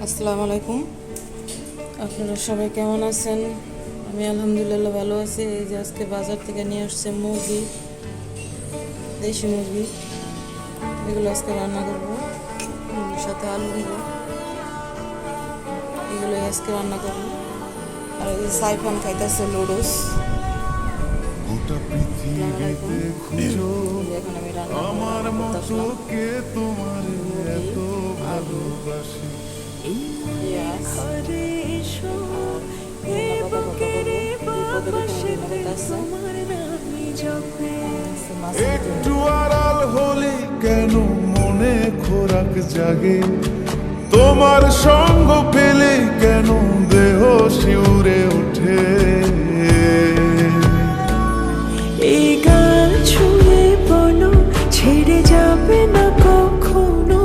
আসসালামু আলাইকুম। আপনারা সবাই কেমন আছেন? আমি আলহামদুলিল্লাহ ভালো আছি। এই যে আজকে বাজার থেকে নিয়ে আসছে মুরগি, দেশি মুরগি। এগুলো আজকে রান্না করবো, সাথে আলু দিব। এগুলো আজকে রান্না করবো। আর এই যে সাইফান খাইতেছে লুডুস। এখন আমি রান্না করতে একটু আড়াল হলে কেন মনে খোরাক জাগে, তোমার সঙ্গ পেলে কেন দেহ শিউরে ওঠে। এই গান ছুঁয়ে বলো ছেড়ে যাবে না কখনো,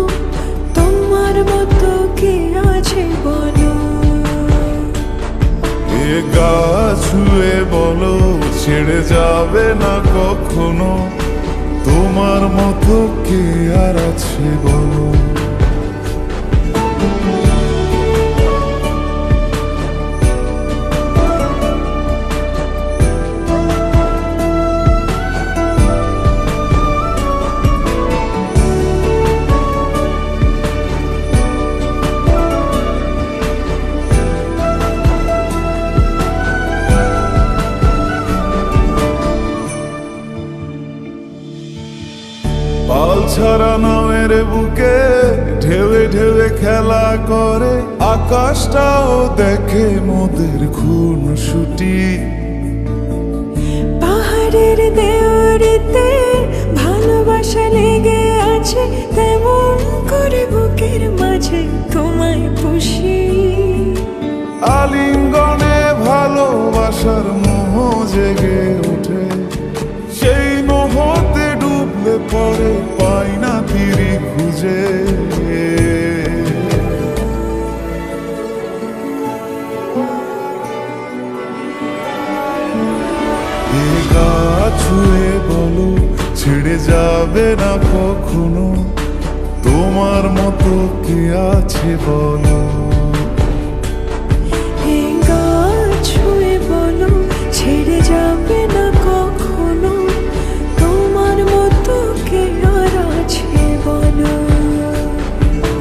তোমার মতো কে আছে বলো। এ গা ছুঁয়ে বলো ছেড়ে যাবে না কখনো, তোমার মতো কে আর আছে বলো। পাল ছাড়া নামের বুকে ঢেউে ঢেউে খেলা করে, আকাশটাও দেখে মোদের খুন ছুটি। পাহাড়ের দেওয়ারিতে ভালোবাসা লেগে আছে, তেমন করে বুকের মাঝে তোমায় পুষি। আলিঙ্গনে ভালোবাসার মোহ জেগে ওঠে, সেই মোহতে ডুবলে পরে পাই না তীরে খুঁজে। এ গা ছুঁয়ে বলো ছেড়ে যাবে না কখনো, তোমার মতো কে আছে বলো। এই গান ছুঁয়ে বলো ছেড়ে যাবে না কখনো, তোমার মতো কে আর আছে বলো।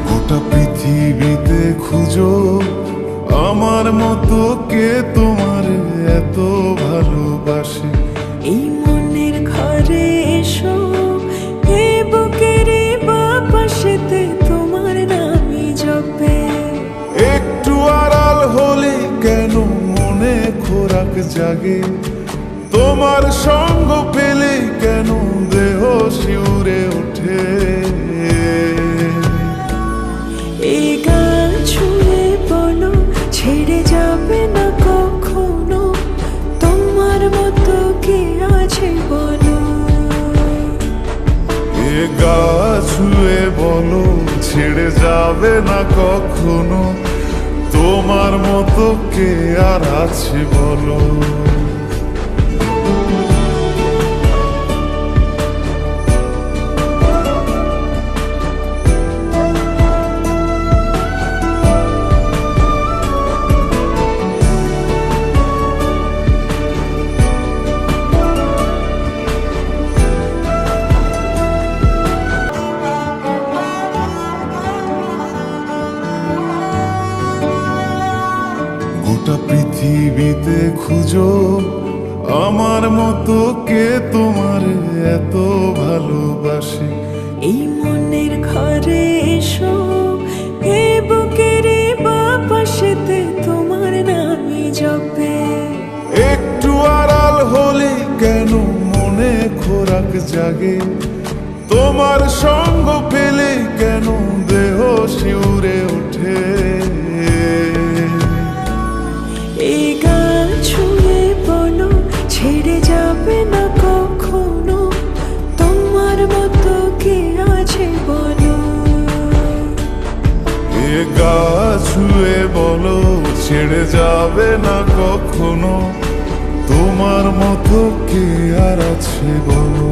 গোটা পৃথিবীতে খুঁজো আমার মতো কে তোমার এত ভালোবাসে। এই মনের ঘরে এসো, এ বুকের বাপাশেতে তোমার নামই জপে। একটু আড়াল হলে কেন মনে খোরাক জাগে, তোমার সঙ্গ পেলে কেন দেহ শিউরে ওঠে। এই গান ছুঁয়ে বলো ছেড়ে যাবে না কখনো, তোমার মতো কে আছে বলো। এ গা ছুঁয়ে বলো ছেড়ে যাবে না কখনো, তোমার মতো কে আর আছে বলো। গোটা পৃথিবীতে খুঁজো আমার মতো কে তোমার এত ভালোবাসে। এই মনের ঘরে এসো, এ বুকের বাপাশেতে তোমার নামই জপে। একটু আড়াল হলে কেন মনে খোরাক জাগে, তোমার সঙ্গ পেলে কেন দেহ শিউরে ওঠে। এই গান ছুঁয়ে বলো ছেড়ে যাবে না কখনো, তোমার মতো কে আছে বলো। এ গা ছুঁয়ে বলো ছেড়ে যাবে না কখনো, তোমার মতো কে আর আছে বলো।